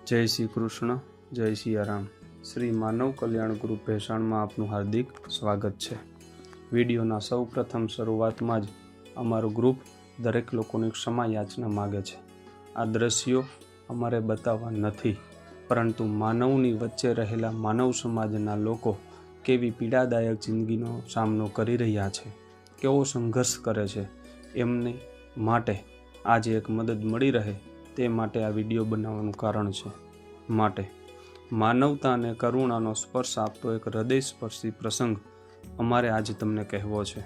જય શ્રી કૃષ્ણ, જય સિયારામ. શ્રી માનવ કલ્યાણ ગ્રુપ ભેસાણમાં આપનું હાર્દિક સ્વાગત છે. વિડીયોના સૌ પ્રથમ શરૂઆતમાં જ અમારું ગ્રુપ દરેક લોકોની ક્ષમા યાચના માગે છે. આ દ્રશ્યો અમારે બતાવવા નથી, પરંતુ માનવની વચ્ચે રહેલા માનવ સમાજના લોકો કેવી પીડાદાયક જિંદગીનો સામનો કરી રહ્યા છે, કેવો સંઘર્ષ કરે છે, એમને માટે આજે એક મદદ મળી રહે તે માટે આ વિડીયો બનાવવાનું કારણ છે. માટે માનવતા અને કરુણાનો સ્પર્શ આપતો એક હૃદયસ્પર્શી પ્રસંગ અમારે આજે તમને કહેવો છે.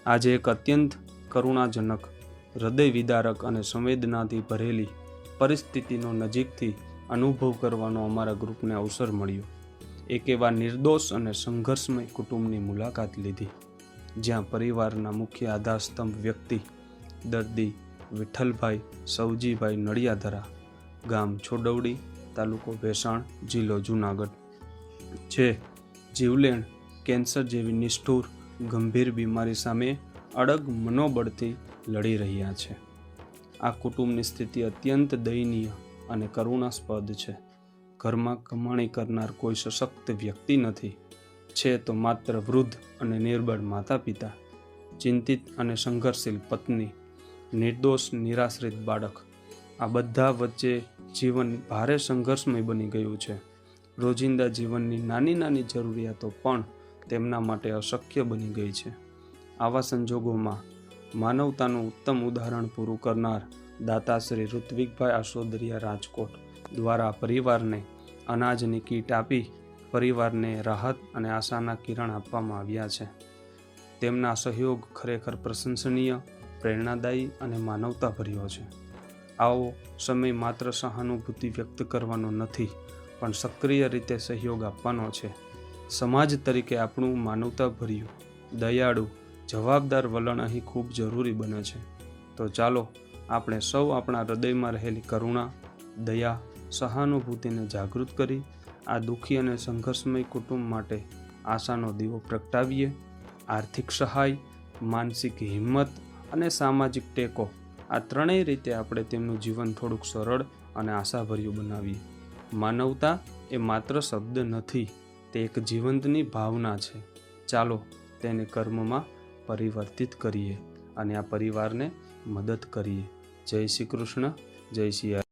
આજે એક અત્યંત કરુણાજનક, હૃદય વિદારક અને સંવેદનાથી ભરેલી પરિસ્થિતિનો નજીકથી અનુભવ કરવાનો અમારા ગ્રુપને અવસર મળ્યો. એક એવા નિર્દોષ અને સંઘર્ષમય કુટુંબની મુલાકાત લીધી, જ્યાં પરિવારના મુખ્ય આધારસ્તંભ વ્યક્તિ દર્દી વિઠ્ઠલભાઈ સવજીભાઈ નળિયાધરા, ગામ છોડવડી, તાલુકો ભેસાણ, જિલ્લો જૂનાગઢ, જે જીવલેણ કેન્સર જેવી નિષ્ઠુર ગંભીર બીમારી સામે અડગ મનોબળથી લડી રહ્યા છે. આ કુટુંબની સ્થિતિ અત્યંત દયનીય અને કરુણાસ્પદ છે. ઘરમાં કમાણી કરનાર કોઈ સશક્ત વ્યક્તિ નથી, છે તો માત્ર વૃદ્ધ અને નિર્બળ માતા પિતા, ચિંતિત અને સંઘર્ષશીલ પત્ની, નિર્દોષ નિરાશ્રિત બાળક. આ બધા વચ્ચે જીવન ભારે સંઘર્ષમય બની ગયું છે. રોજિંદા જીવનની નાની નાની જરૂરિયાતો પણ તેમના માટે અશક્ય બની ગઈ છે. આવા સંજોગોમાં માનવતાનું ઉત્તમ ઉદાહરણ પૂરું કરનાર દાતા શ્રી ઋત્વિકભાઈ આસોદરિયા રાજકોટ દ્વારા પરિવારને અનાજની કીટ આપી પરિવારને રાહત અને આશાના કિરણ આપવામાં આવ્યા છે. તેમના સહયોગ ખરેખર પ્રશંસનીય, પ્રેરણાદાયી અને માનવતાભર્યો છે. આવો સમય માત્ર સહાનુભૂતિ વ્યક્ત કરવાનો નથી, પણ સક્રિય રીતે સહયોગ આપવાનો છે. સમાજ તરીકે આપણું માનવતાભર્યું, દયાળુ, જવાબદાર વલણ અહીં ખૂબ જરૂરી બને છે. તો ચાલો આપણે સૌ આપણા હૃદયમાં રહેલી કરુણા, દયા, સહાનુભૂતિને જાગૃત કરી આ દુઃખી અને સંઘર્ષમય કુટુંબ માટે આશાનો દીવો પ્રગટાવીએ. આર્થિક સહાય, માનસિક હિંમત અને સામાજિક ટેકો, આ ત્રણેય રીતે આપણે તેમનું જીવન થોડુંક સરળ અને આશાભર્યું બનાવીએ. માનવતા એ માત્ર શબ્દ નથી, તે એક જીવંતની ભાવના છે. ચાલો તેને કર્મમાં પરિવર્તિત કરીએ અને આ પરિવારને મદદ કરીએ. જય શ્રી કૃષ્ણ, જય સિયા.